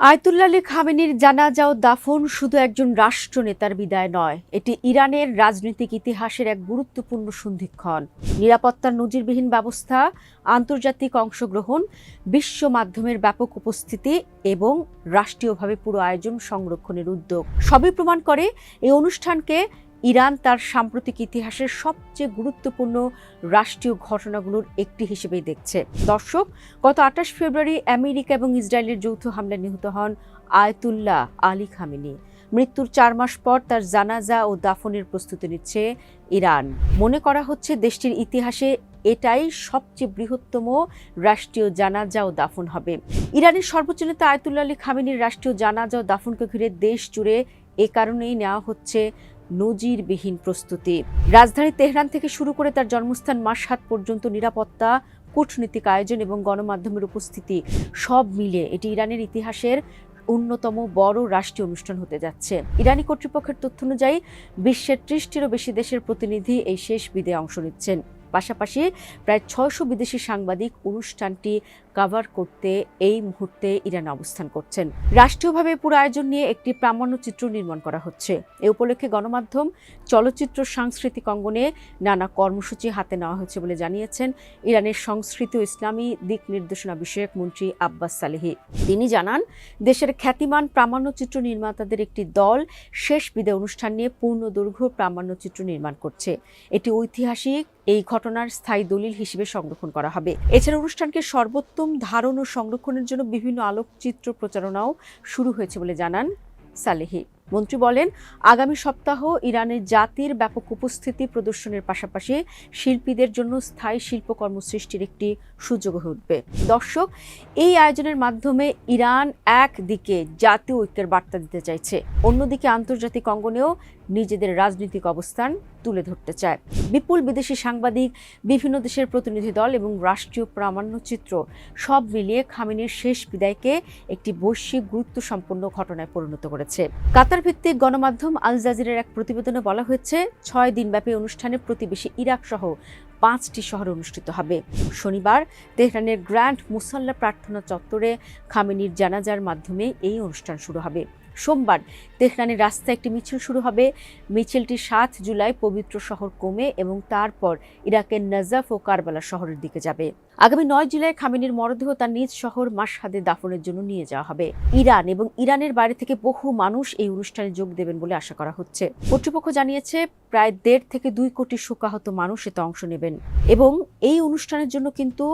Ayatollah Ali খামেনির জানাজা ও দাফন শুধু একজন রাষ্ট্রনেতার বিদায় নয়, এটি ইরানের রাজনৈতিক ইতিহাসের এক গুরুত্বপূর্ণ সন্ধিক্ষণ। নিরাপত্তার নজিরবিহীন ব্যবস্থা, আন্তর্জাতিক অংশগ্রহণ, বিশ্ব মাধ্যমের ব্যাপক উপস্থিতি এবং রাষ্ট্রীয়ভাবে পুরো আয়োজন সংরক্ষণের উদ্যোগ সবই প্রমাণ করে এই অনুষ্ঠানকে ইরান তার সাম্প্রতিক ইতিহাসের সবচেয়ে গুরুত্বপূর্ণ রাষ্ট্রীয় ঘটনাগুলোর একটি হিসেবেই দেখছে। দর্শক, গত 28 ফেব্রুয়ারি আমেরিকা এবং ইসরায়েলের যৌথ হামলায় নিহত হন আয়াতুল্লাহ আলী খামেনি। মৃত্যুর 4 মাস পর তার জানাজা ও দাফনের প্রস্তুতি নিচ্ছে ইরান। মনে করা হচ্ছে দেশটির ইতিহাসে এটাই সবচেয়ে বৃহত্তম রাষ্ট্রীয় জানাজা ও দাফন হবে। ইরানের সর্বোচ্চ নেতা আয়াতুল্লাহ আলী খামেনির রাষ্ট্রীয় জানাজা ও দাফনকে ঘিরে দেশ জুড়ে এ কারণেই নেওয়া হচ্ছে নজিরবিহীন প্রস্তুতি। রাজধানী তেহরান থেকে শুরু করে তার জন্মস্থান মাশহাদ পর্যন্ত নিরাপত্তা, কূটনৈতিক আয়োজন এবং গণমাধ্যমের উপস্থিতি সব মিলে এটি ইরানের ইতিহাসের অন্যতম বড় রাষ্ট্রীয় অনুষ্ঠান হতে যাচ্ছে। ইরানি কর্তৃপক্ষের তথ্য অনুযায়ী বিশ্বের 30টিরও বেশি দেশের প্রতিনিধি এই শেষ বিদায়ে অংশ নিচ্ছেন। পাশাপাশি প্রায় 600 বিদেশি সাংবাদিক অনুষ্ঠানটি কভার করতে এই মুহূর্তে ইরানে অবস্থান করছেন। রাষ্ট্রীয়ভাবে পুরো আয়োজন নিয়ে একটি প্রামাণ্যচিত্র নির্মাণ করা হচ্ছে। এ উপলক্ষে গণমাধ্যম, চলচ্চিত্র, সাংস্কৃতিক অঙ্গনে নানা কর্মসূচি হাতে নেওয়া হয়েছে বলে জানিয়েছেন ইরানের সংস্কৃতি ও ইসলামী দিক নির্দেশনা বিষয়ক মন্ত্রী আব্বাস সালেহি। তিনি জানান, দেশের খ্যাতিমান প্রামাণ্যচিত্র নির্মাতাদের একটি দল শেষ বিদায় অনুষ্ঠান নিয়ে পূর্ণদৈর্ঘ্য প্রামাণ্যচিত্র নির্মাণ করছে। এটি ঐতিহাসিক এই ঘটনার স্থায়ী দলিল হিসেবে সংরক্ষণ করা হবে। এছাড়া অনুষ্ঠানকে সর্বোত্তম ধারণ ও সংরক্ষণের জন্য বিভিন্ন আলোকচিত্র প্রচারণাও শুরু হয়েছে বলে জানান সালেহি। মন্ত্রী বলেন, আগামী সপ্তাহ ইরানের জাতির ব্যাপক উপস্থিতি প্রদর্শনের পাশাপাশি শিল্পীদের জন্য স্থায়ী শিল্পকর্ম সৃষ্টির একটি সুযোগ হয়ে উঠবে। দর্শক, এই আয়োজনের মাধ্যমে ইরান একদিকে জাতীয় ঐক্যের বার্তা দিতে চাইছে, অন্যদিকে আন্তর্জাতিক অঙ্গনেও নিজেদের রাজনৈতিক অবস্থান তুলে ধরতে চায়। বিপুল বিদেশি সাংবাদিক, বিভিন্ন দেশের প্রতিনিধি দল এবং রাষ্ট্রীয় প্রামাণ্যচিত্র সব মিলিয়ে খামেনির শেষ বিদায়কে একটি বৈশ্বিক গুরুত্বসম্পন্ন ঘটনায় পরিণত করেছে। কাতার ভিত্তিক গণমাধ্যম আল জাজিরার এক প্রতিবেদনে বলা হয়েছে, 6 দিনব্যাপী অনুষ্ঠানে প্রতিবেশী ইরাক সহ 5টি শহরে অনুষ্ঠিত হবে। শনিবার তেহরানের গ্র্যান্ড মুসাল্লা প্রার্থনা চত্বরে খামেনির জানাজার মাধ্যমে এই অনুষ্ঠান শুরু হবে। সোমবার তেহরানের রাস্তায় একটি মিছিল শুরু হবে। মিছিলটি 7 জুলাই পবিত্র শহর কোমে এবং তারপর ইরাকের নাজাফ ও কারবালা শহরের দিকে যাবে। আগামী 9 জুলাই খামেনির মরদেহ তার নিজ শহর মাশহাদে দাফনের জন্য নিয়ে যাওয়া হবে। ইরান এবং ইরানের বাইরে থেকে বহু মানুষ এই অনুষ্ঠানে যোগ দেবেন বলে আশা করা হচ্ছে। কর্তৃপক্ষ জানিয়েছে, প্রায় 1.5 থেকে 2 কোটি শোকাহত মানুষ এতে অংশ নেবেন এবং এই অনুষ্ঠানের জন্য কিন্তু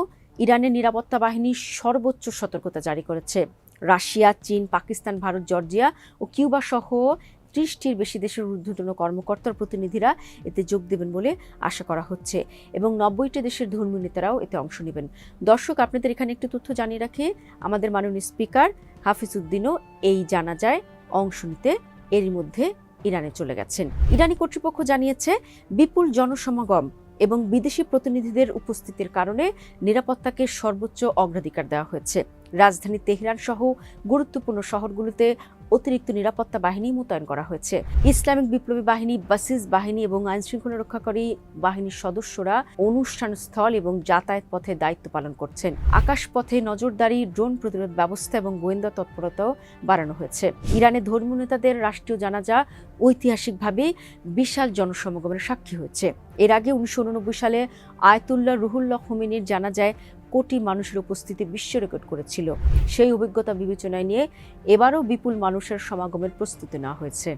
ইরানের নিরাপত্তা বাহিনী সর্বোচ্চ সতর্কতা জারি করেছে। রাশিয়া, চীন, পাকিস্তান, ভারত, জর্জিয়া ও কিউবা সহ 30টির বেশি দেশের ঊর্ধ্বতন কর্মকর্তার প্রতিনিধিরা এতে যোগ দেবেন বলে আশা করা হচ্ছে এবং 90টি দেশের ধর্মীয় নেতারাও এতে অংশ নেবেন। দর্শক, আপনাদের এখানে একটি তথ্য জানিয়ে রাখি, আমাদের মাননীয় স্পিকার হাফিজ উদ্দিনও এই জানাজায় অংশ নিতে এরই মধ্যে ইরানে চলে গেছেন। ইরানি কর্তৃপক্ষ জানিয়েছে, বিপুল জনসমাগম এবং বিদেশি প্রতিনিধিদের উপস্থিতির কারণে নিরাপত্তাকে সর্বোচ্চ অগ্রাধিকার দেওয়া হয়েছে। রাজধানী তেহরান সহ গুরুত্বপূর্ণ শহরগুলোতে অতিরিক্ত নিরাপত্তা বাহিনী মোতায়েন করা হয়েছে। ইসলামিক বিপ্লবী বাহিনী, বাসিস বাহিনী এবং আইনশৃঙ্খলা রক্ষাকারী বাহিনীর সদস্যরা অনুষ্ঠান স্থল এবং যাতায়াত পথে দায়িত্ব পালন করছেন। আকাশপথে নজরদারি, ড্রোন প্রতিরোধ ব্যবস্থা এবং গোয়েন্দা তৎপরতাও বাড়ানো হয়েছে। ইরানের ধর্মীয় নেতাদের রাষ্ট্রীয় জানাজা ঐতিহাসিকভাবে বিশাল জনসমাগমের সাক্ষী হয়েছে। এর আগে 1989 সালে আয়াতুল্লাহ রুহুল্লাহ খোমেনির জানাজায় কোটি মানুষের উপস্থিতি বিশ্ব রেকর্ড করেছিল। সেই অভিজ্ঞতা বিবেচনায় নিয়ে এবারও বিপুল মানুষের সমাগমের প্রস্তুতি নেওয়া হয়েছে।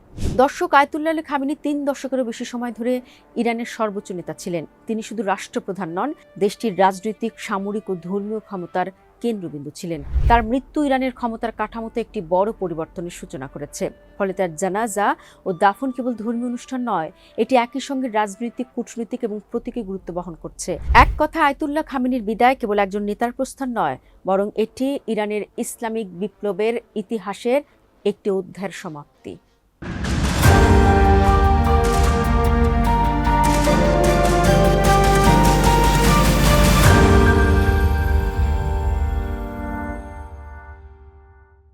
দর্শক, আয়াতুল্লাহ আলী খামেনি 3 দশকেরও বেশি সময় ধরে ইরানের সর্বোচ্চ নেতা ছিলেন। তিনি শুধু রাষ্ট্রপ্রধান নন, দেশটির রাজনৈতিক, সামরিক ও ধর্মীয় ক্ষমতার কেন্দ্রবিন্দু ছিলেন। তার মৃত্যু ইরানের ক্ষমতার কাঠামোতে একটি বড় পরিবর্তনের সূচনা করেছে। ফলে তার জানাজা ও দাফন কেবল ধর্মীয় অনুষ্ঠান নয়, এটি একই সঙ্গে রাজনৈতিক, কূটনৈতিক এবং প্রতীকী গুরুত্ব বহন করছে। এক কথা, আয়াতুল্লাহ খামেনির বিদায় কেবল একজন নেতার প্রস্থান নয়, বরং এটি ইরানের ইসলামিক বিপ্লবের ইতিহাসের একটি অধ্যায়ের সমাপ্তি।